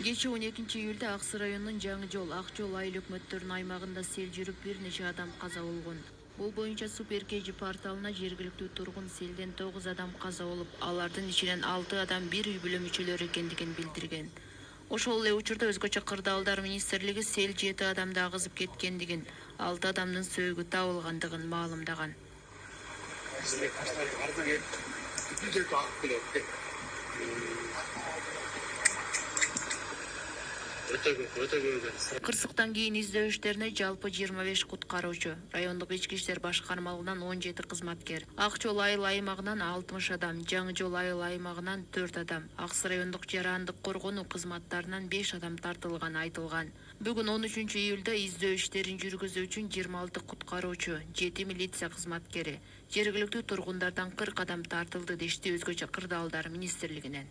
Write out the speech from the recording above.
Кече 12-июльде Аксы районунун Жаңы жол, Ак жол айыл өкмөттөрүнүн аймагында сел жүрүп бир нече адам каза болгон. Бул боюнча Супер KG порталына жергиликтүү тургун селден 9 адам каза болуп, алардын ичинен 6 адам бир үй бүлө мүчөлөрү экендигин билдирген. Ошол эле учурда өзгөчө кырдаалдар министрлиги сел 7 адамды агызып кеткендигин, 6 адамдын сөөгү табылгандыгын маалымдаган. Кырсыктан кийин издөө иштерине жалпы 25 куткаруучу, райондук ички иштер башкармалыгынан 17 кызматкер, Ак жол айыл аймагынан 60 адам, Жаңы жол айыл аймагынан 4 адам, Аксы райондук жарандык коргонуу кызматтарынан 5 адам тартылганы айтылган. Бүгүн 13-июлда издөө иштерин жүргүзүү үчүн 26 куткаруучу, 7 милиция кызматкери, жергиликтүү тургундардан 40 адам тартылды дешти өзгөчө кырдаалдар министрлигинен.